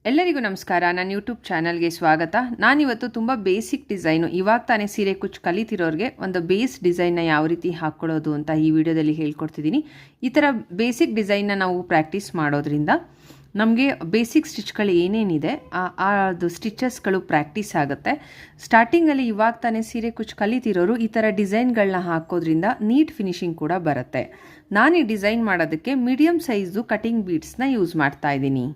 ಎಲ್ಲರಿಗೂ ನಮಸ್ಕಾರ. ನನ್ನ ಯೂಟ್ಯೂಬ್ ಚಾನಲ್ಗೆ ಸ್ವಾಗತ. ನಾನಿವತ್ತು ತುಂಬ ಬೇಸಿಕ್ ಡಿಸೈನು, ಇವಾಗ ತಾನೇ ಸೀರೆ ಕುಚ್ಚು ಕಲಿತಿರೋರಿಗೆ ಒಂದು ಬೇಸ್ ಡಿಸೈನ್ನ ಯಾವ ರೀತಿ ಹಾಕ್ಕೊಳ್ಳೋದು ಅಂತ ಈ ವಿಡಿಯೋದಲ್ಲಿ ಹೇಳ್ಕೊಡ್ತಿದ್ದೀನಿ. ಈ ಥರ ಬೇಸಿಕ್ ಡಿಸೈನ್ನ ನಾವು ಪ್ರಾಕ್ಟೀಸ್ ಮಾಡೋದ್ರಿಂದ ನಮಗೆ ಬೇಸಿಕ್ ಸ್ಟಿಚ್ಗಳು ಏನೇನಿದೆ ಅದು ಸ್ಟಿಚಸ್ಗಳು ಪ್ರಾಕ್ಟೀಸ್ ಆಗುತ್ತೆ. ಸ್ಟಾರ್ಟಿಂಗಲ್ಲಿ ಇವಾಗ ತಾನೇ ಸೀರೆ ಕುಚ್ಚು ಕಲಿತಿರೋರು ಈ ಥರ ಡಿಸೈನ್ಗಳನ್ನ ಹಾಕೋದ್ರಿಂದ ನೀಟ್ ಫಿನಿಶಿಂಗ್ ಕೂಡ ಬರುತ್ತೆ. ನಾನು ಈ ಡಿಸೈನ್ ಮಾಡೋದಕ್ಕೆ ಮೀಡಿಯಮ್ ಸೈಜು ಕಟಿಂಗ್ ಬೀಡ್ಸ್ನ ಯೂಸ್ ಮಾಡ್ತಾ ಇದ್ದೀನಿ.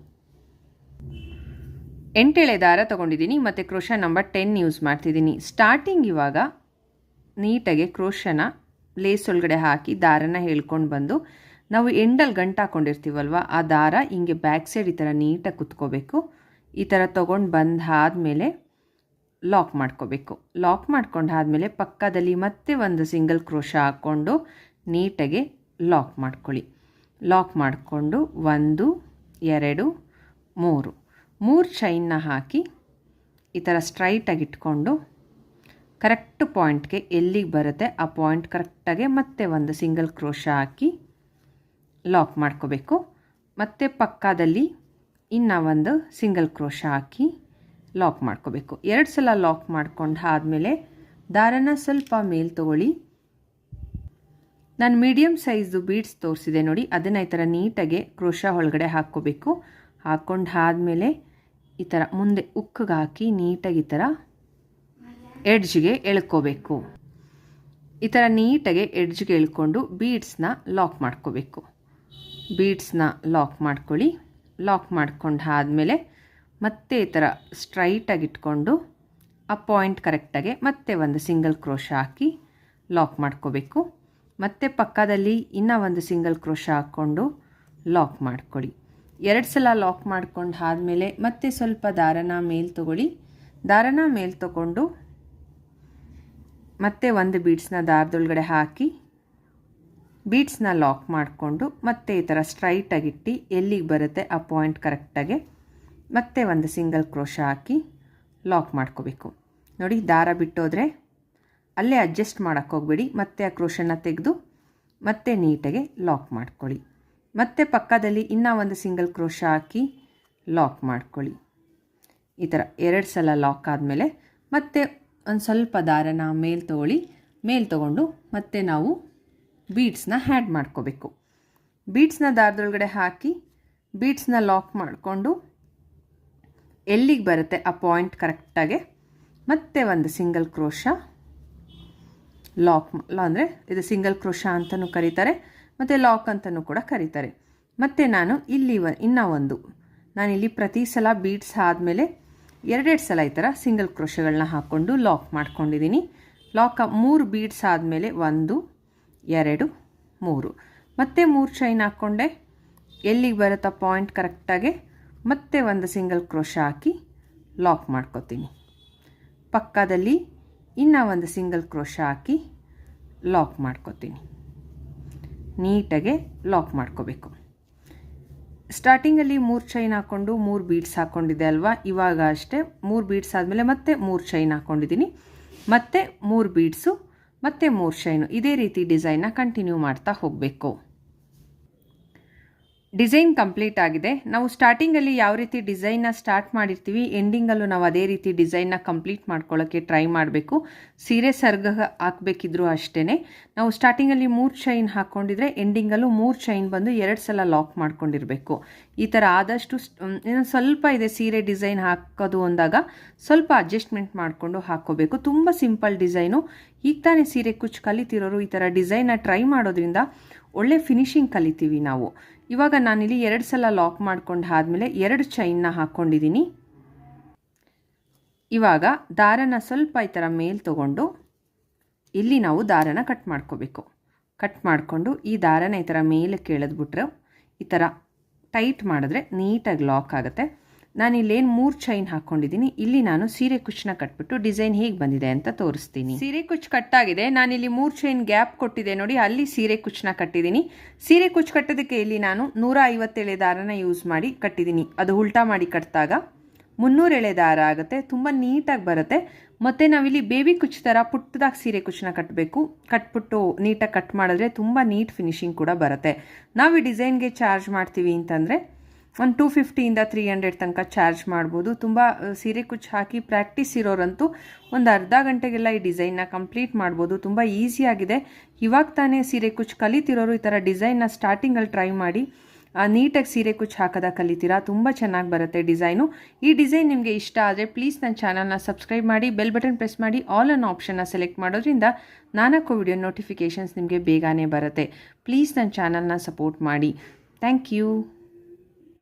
8 ಎಳೆ ದಾರ ತೊಗೊಂಡಿದ್ದೀನಿ ಮತ್ತು ಕ್ರೋಶ ನಂಬರ್ 10 ಯೂಸ್ ಮಾಡ್ತಿದ್ದೀನಿ. ಸ್ಟಾರ್ಟಿಂಗ್ ಇವಾಗ ನೀಟಾಗಿ ಕ್ರೋಶನ ಲೇಸ್ ಒಳಗಡೆ ಹಾಕಿ ದಾರನ ಹೇಳ್ಕೊಂಡು ಬಂದು ನಾವು ಎಂಡಲ್ಲಿ ಗಂಟು ಹಾಕ್ಕೊಂಡಿರ್ತೀವಲ್ವ, ಆ ದಾರ ಹಿಂಗೆ ಬ್ಯಾಕ್ ಸೈಡ್ ಈ ಥರ ನೀಟಾಗಿ ಕುತ್ಕೋಬೇಕು. ಈ ಥರ ತೊಗೊಂಡು ಬಂದಾದಮೇಲೆ ಲಾಕ್ ಮಾಡ್ಕೋಬೇಕು. ಲಾಕ್ ಮಾಡ್ಕೊಂಡಾದಮೇಲೆ ಪಕ್ಕದಲ್ಲಿ ಮತ್ತೆ ಒಂದು ಸಿಂಗಲ್ ಕ್ರೋಶ ಹಾಕ್ಕೊಂಡು ನೀಟಾಗಿ ಲಾಕ್ ಮಾಡ್ಕೊಳ್ಳಿ. ಲಾಕ್ ಮಾಡಿಕೊಂಡು 1 2 3 ಚೈನ್ನ ಹಾಕಿ ಈ ಥರ ಸ್ಟ್ರೈಟಾಗಿ ಇಟ್ಕೊಂಡು ಕರೆಕ್ಟ್ ಪಾಯಿಂಟ್ಗೆ ಎಲ್ಲಿಗೆ ಬರುತ್ತೆ ಆ ಪಾಯಿಂಟ್ ಕರೆಕ್ಟಾಗಿ ಮತ್ತೆ ಒಂದು ಸಿಂಗಲ್ ಕ್ರೋಶ ಹಾಕಿ ಲಾಕ್ ಮಾಡ್ಕೋಬೇಕು. ಮತ್ತು ಪಕ್ಕದಲ್ಲಿ ಇನ್ನೂ ಒಂದು ಸಿಂಗಲ್ ಕ್ರೋಶ ಹಾಕಿ ಲಾಕ್ ಮಾಡ್ಕೋಬೇಕು. 2 ಸಲ ಲಾಕ್ ಮಾಡ್ಕೊಂಡು ಆದಮೇಲೆ ದಾರನ ಸ್ವಲ್ಪ ಮೇಲೆ ತೊಗೊಳ್ಳಿ. ನಾನು ಮೀಡಿಯಮ್ ಸೈಜು ಬೀಡ್ಸ್ ತೋರಿಸಿದೆ ನೋಡಿ, ಅದನ್ನು ಈ ಥರ ನೀಟಾಗಿ ಕ್ರೋಶ ಒಳಗಡೆ ಹಾಕ್ಕೋಬೇಕು. ಹಾಕ್ಕೊಂಡು ಆದಮೇಲೆ ಈ ಥರ ಮುಂದೆ ಉಕ್ಕಿಗೆ ಹಾಕಿ ನೀಟಾಗಿ ಈ ಥರ ಎಡ್ಜ್ಗೆ ಎಳ್ಕೋಬೇಕು. ಈ ಥರ ನೀಟಾಗಿ ಎಡ್ಜ್ಗೆ ಎಳ್ಕೊಂಡು ಬೀಡ್ಸ್ನ ಲಾಕ್ ಮಾಡ್ಕೋಬೇಕು. ಬೀಡ್ಸ್ನ ಲಾಕ್ ಮಾಡ್ಕೊಳ್ಳಿ. ಲಾಕ್ ಮಾಡ್ಕೊಂಡು ಆದಮೇಲೆ ಮತ್ತೆ ಈ ಥರ ಸ್ಟ್ರೈಟಾಗಿ ಇಟ್ಕೊಂಡು ಆ ಪಾಯಿಂಟ್ ಕರೆಕ್ಟಾಗಿ ಮತ್ತೆ ಒಂದು ಸಿಂಗಲ್ ಕ್ರೋಶ ಹಾಕಿ ಲಾಕ್ ಮಾಡ್ಕೋಬೇಕು. ಮತ್ತು ಪಕ್ಕದಲ್ಲಿ ಇನ್ನೂ ಒಂದು ಸಿಂಗಲ್ ಕ್ರೋಶ ಹಾಕ್ಕೊಂಡು ಲಾಕ್ ಮಾಡ್ಕೊಳ್ಳಿ. 2 ಸಲ ಲಾಕ್ ಮಾಡ್ಕೊಂಡು ಆದಮೇಲೆ ಮತ್ತೆ ಸ್ವಲ್ಪ ದಾರನ ಮೇಲೆ ತೊಗೊಳ್ಳಿ. ದಾರನ ಮೇಲೆ ತೊಗೊಂಡು ಮತ್ತೆ ಒಂದು ಬೀಡ್ಸ್ನ ದಾರದೊಳಗಡೆ ಹಾಕಿ ಬೀಡ್ಸ್ನ ಲಾಕ್ ಮಾಡಿಕೊಂಡು ಮತ್ತೆ ಈ ಥರ ಸ್ಟ್ರೈಟಾಗಿಟ್ಟು ಎಲ್ಲಿಗೆ ಬರುತ್ತೆ ಆ ಪಾಯಿಂಟ್ ಕರೆಕ್ಟಾಗಿ ಮತ್ತೆ ಒಂದು ಸಿಂಗಲ್ ಕ್ರೋಶ ಹಾಕಿ ಲಾಕ್ ಮಾಡ್ಕೋಬೇಕು. ನೋಡಿ, ದಾರ ಬಿಟ್ಟೋದ್ರೆ ಅಲ್ಲೇ ಅಡ್ಜಸ್ಟ್ ಮಾಡೋಕ್ಕೆ ಹೋಗಬೇಡಿ. ಮತ್ತೆ ಆ ಕ್ರೋಶನ ತೆಗೆದು ಮತ್ತೆ ನೀಟಾಗಿ ಲಾಕ್ ಮಾಡ್ಕೊಳ್ಳಿ. ಮತ್ತು ಪಕ್ಕದಲ್ಲಿ ಇನ್ನೂ ಒಂದು ಸಿಂಗಲ್ ಕ್ರೋಶ ಹಾಕಿ ಲಾಕ್ ಮಾಡ್ಕೊಳ್ಳಿ. ಈ ಥರ 2 ಸಲ ಲಾಕ್ ಆದಮೇಲೆ ಮತ್ತೆ ಒಂದು ಸ್ವಲ್ಪ ದಾರನ ಮೇಲೆ ತೊಗೊಳ್ಳಿ. ಮೇಲೆ ತೊಗೊಂಡು ಮತ್ತೆ ನಾವು ಬೀಡ್ಸ್ನ ಹ್ಯಾಡ್ ಮಾಡ್ಕೋಬೇಕು. ಬೀಡ್ಸ್ನ ದಾರದೊಳಗಡೆ ಹಾಕಿ ಬೀಡ್ಸ್ನ ಲಾಕ್ ಮಾಡಿಕೊಂಡು ಎಲ್ಲಿಗೆ ಬರುತ್ತೆ ಆ ಪಾಯಿಂಟ್ ಕರೆಕ್ಟಾಗಿ ಮತ್ತೆ ಒಂದು ಸಿಂಗಲ್ ಕ್ರೋಶ ಲಾಕ್ ಅಂದರೆ ಇದು ಸಿಂಗಲ್ ಕ್ರೋಶ ಅಂತಲೂ ಕರೀತಾರೆ ಮತ್ತು ಲಾಕ್ ಅಂತಲೂ ಕೂಡ ಕರೀತಾರೆ. ಮತ್ತು ನಾನು ಇಲ್ಲಿ ನಾನಿಲ್ಲಿ ಪ್ರತಿ ಸಲ ಬೀಡ್ಸ್ ಆದಮೇಲೆ 2 ಸಲ ಈ ಥರ ಸಿಂಗಲ್ ಕ್ರೋಶಗಳನ್ನ ಹಾಕ್ಕೊಂಡು ಲಾಕ್ ಮಾಡ್ಕೊಂಡಿದ್ದೀನಿ. ಲಾಕ್ 3 ಬೀಡ್ಸ್ ಆದಮೇಲೆ 1 2 3 ಮತ್ತೆ 3 ಚೈನ್ ಹಾಕ್ಕೊಂಡೆ ಎಲ್ಲಿಗೆ ಬರುತ್ತಾ ಪಾಯಿಂಟ್ ಕರೆಕ್ಟಾಗಿ ಮತ್ತೆ ಒಂದು ಸಿಂಗಲ್ ಕ್ರೋಶ ಹಾಕಿ ಲಾಕ್ ಮಾಡ್ಕೊತೀನಿ. ಪಕ್ಕದಲ್ಲಿ ಇನ್ನೂ ಒಂದು ಸಿಂಗಲ್ ಕ್ರೋಶ ಹಾಕಿ ಲಾಕ್ ಮಾಡ್ಕೊತೀನಿ. ನೀಟಾಗೆ ಲಾಕ್ ಮಾಡ್ಕೋಬೇಕು. ಸ್ಟಾರ್ಟಿಂಗಲ್ಲಿ 3 ಚೈನ್ ಹಾಕ್ಕೊಂಡು 3 ಬೀಡ್ಸ್ ಹಾಕ್ಕೊಂಡಿದ್ದೆ ಅಲ್ವಾ, ಇವಾಗ ಅಷ್ಟೇ 3 ಬೀಡ್ಸ್ ಆದಮೇಲೆ ಮತ್ತೆ 3 ಚೈನ್ ಹಾಕ್ಕೊಂಡಿದ್ದೀನಿ. ಮತ್ತೆ 3 ಬೀಡ್ಸು ಮತ್ತೆ 3 ಚೈನು, ಇದೇ ರೀತಿ ಡಿಸೈನ್ನ ಕಂಟಿನ್ಯೂ ಮಾಡ್ತಾ ಹೋಗಬೇಕು. ಡಿಸೈನ್ ಕಂಪ್ಲೀಟ್ ಆಗಿದೆ. ನಾವು ಸ್ಟಾರ್ಟಿಂಗಲ್ಲಿ ಯಾವ ರೀತಿ ಡಿಸೈನ್ನ ಸ್ಟಾರ್ಟ್ ಮಾಡಿರ್ತೀವಿ, ಎಂಡಿಂಗಲ್ಲೂ ನಾವು ಅದೇ ರೀತಿ ಡಿಸೈನ್ನ ಕಂಪ್ಲೀಟ್ ಮಾಡ್ಕೊಳ್ಳೋಕ್ಕೆ ಟ್ರೈ ಮಾಡಬೇಕು. ಸೀರೆ ಸರ್ಗ ಹಾಕಬೇಕಿದ್ರೂ ಅಷ್ಟೇ ನಾವು ಸ್ಟಾರ್ಟಿಂಗಲ್ಲಿ 3 ಚೈನ್ ಹಾಕ್ಕೊಂಡಿದ್ರೆ ಎಂಡಿಂಗಲ್ಲೂ 3 ಚೈನ್ ಬಂದು 2 ಸಲ ಲಾಕ್ ಮಾಡ್ಕೊಂಡಿರಬೇಕು. ಈ ಥರ ಆದಷ್ಟು ಸ್ವಲ್ಪ ಇದೆ ಸೀರೆ ಡಿಸೈನ್ ಹಾಕೋದು ಅಂದಾಗ ಸ್ವಲ್ಪ ಅಡ್ಜಸ್ಟ್ಮೆಂಟ್ ಮಾಡಿಕೊಂಡು ಹಾಕ್ಕೋಬೇಕು. ತುಂಬ ಸಿಂಪಲ್ ಡಿಸೈನು. ಈಗ ತಾನೇ ಸೀರೆ ಕುಚ್ಚು ಕಲಿತಿರೋರು ಈ ಥರ ಡಿಸೈನ್ನ ಟ್ರೈ ಮಾಡೋದ್ರಿಂದ ಒಳ್ಳೆ ಫಿನಿಶಿಂಗ್ ಕಲಿತೀವಿ ನಾವು. ಇವಾಗ ನಾನಿಲ್ಲಿ 2 ಸಲ ಲಾಕ್ ಮಾಡ್ಕೊಂಡು ಆದಮೇಲೆ 2 ಚೈನ್ನ ಹಾಕ್ಕೊಂಡಿದ್ದೀನಿ. ಇವಾಗ ದಾರನ ಸ್ವಲ್ಪ ಈ ಥರ ಮೇಲೆ ತೊಗೊಂಡು ಇಲ್ಲಿ ನಾವು ದಾರನ ಕಟ್ ಮಾಡ್ಕೋಬೇಕು. ಕಟ್ ಮಾಡಿಕೊಂಡು ಈ ದಾರನ ಈ ಥರ ಮೇಲೆ ಕೆಳೆದ್ಬಿಟ್ರೆ ಈ ಥರ ಟೈಟ್ ಮಾಡಿದ್ರೆ ನೀಟಾಗಿ ಲಾಕ್ ಆಗುತ್ತೆ. ನಾನಿಲ್ಲೇನು 3 ಚೈನ್ ಹಾಕ್ಕೊಂಡಿದ್ದೀನಿ, ಇಲ್ಲಿ ನಾನು ಸೀರೆ ಕುಚ್ಚನ್ನ ಕಟ್ಬಿಟ್ಟು ಡಿಸೈನ್ ಹೇಗೆ ಬಂದಿದೆ ಅಂತ ತೋರಿಸ್ತೀನಿ. ಸೀರೆ ಕುಚ್ಚು ಕಟ್ಟಾಗಿದೆ. ನಾನಿಲ್ಲಿ 3 ಚೈನ್ ಗ್ಯಾಪ್ ಕೊಟ್ಟಿದೆ ನೋಡಿ, ಅಲ್ಲಿ ಸೀರೆ ಕುಚ್ಚನ್ನ ಕಟ್ಟಿದ್ದೀನಿ. ಸೀರೆ ಕುಚ್ಚು ಕಟ್ಟೋದಕ್ಕೆ ಇಲ್ಲಿ ನಾನು 150 ಎಳೆ ದಾರನ ಯೂಸ್ ಮಾಡಿ ಕಟ್ಟಿದ್ದೀನಿ. ಅದು ಉಲ್ಟಾ ಮಾಡಿ ಕಟ್ಟಿದಾಗ 300 ಎಳೆ ದಾರ ಆಗುತ್ತೆ. ತುಂಬ ನೀಟಾಗಿ ಬರುತ್ತೆ. ಮತ್ತು ನಾವಿಲ್ಲಿ ಬೇಬಿ ಕುಚ್ಚು ಥರ ಪುಟ್ಟದಾಗಿ ಸೀರೆ ಕುಚ್ಚನ್ನ ಕಟ್ಟಬೇಕು. ಕಟ್ಬಿಟ್ಟು ನೀಟಾಗಿ ಕಟ್ ಮಾಡಿದ್ರೆ ತುಂಬ ನೀಟ್ ಫಿನಿಶಿಂಗ್ ಕೂಡ ಬರುತ್ತೆ. ನಾವು ಈ ಡಿಸೈನ್ಗೆ ಚಾರ್ಜ್ ಮಾಡ್ತೀವಿ ಅಂತಂದರೆ ಒಂದು 250 300 ತನಕ ಚಾರ್ಜ್ ಮಾಡ್ಬೋದು. ತುಂಬ ಸೀರೆ ಕುಚ್ಚು ಹಾಕಿ ಪ್ರಾಕ್ಟೀಸ್ ಇರೋರಂತೂ ಒಂದು ಅರ್ಧ ಗಂಟೆಗೆಲ್ಲ ಈ ಡಿಸೈನ್ನ ಕಂಪ್ಲೀಟ್ ಮಾಡ್ಬೋದು. ತುಂಬ ಈಸಿಯಾಗಿದೆ. ಇವಾಗ ತಾನೇ ಸೀರೆ ಕುಚ್ಚು ಕಲಿತಿರೋರು ಈ ಥರ ಡಿಸೈನ್ನ ಸ್ಟಾರ್ಟಿಂಗಲ್ಲಿ ಟ್ರೈ ಮಾಡಿ ನೀಟಾಗಿ ಸೀರೆ ಕುಚ್ಚು ಹಾಕೋದ ಕಲಿತೀರಾ. ತುಂಬ ಚೆನ್ನಾಗಿ ಬರುತ್ತೆ ಡಿಸೈನು. ಈ ಡಿಸೈನ್ ನಿಮಗೆ ಇಷ್ಟ ಆದರೆ ಪ್ಲೀಸ್ ನನ್ನ ಚಾನಲ್ನ ಸಬ್ಸ್ಕ್ರೈಬ್ ಮಾಡಿ, ಬೆಲ್ ಬಟನ್ ಪ್ರೆಸ್ ಮಾಡಿ, ಆಲ್ ಅನ್ನೋ ಆಪ್ಷನ್ನ ಸೆಲೆಕ್ಟ್ ಮಾಡೋದ್ರಿಂದ ನಾಲ್ಕು ವಿಡಿಯೋ ನೋಟಿಫಿಕೇಷನ್ಸ್ ನಿಮಗೆ ಬೇಗನೆ ಬರುತ್ತೆ. ಪ್ಲೀಸ್ ನನ್ನ ಚಾನಲ್ನ ಸಪೋರ್ಟ್ ಮಾಡಿ. Thank you.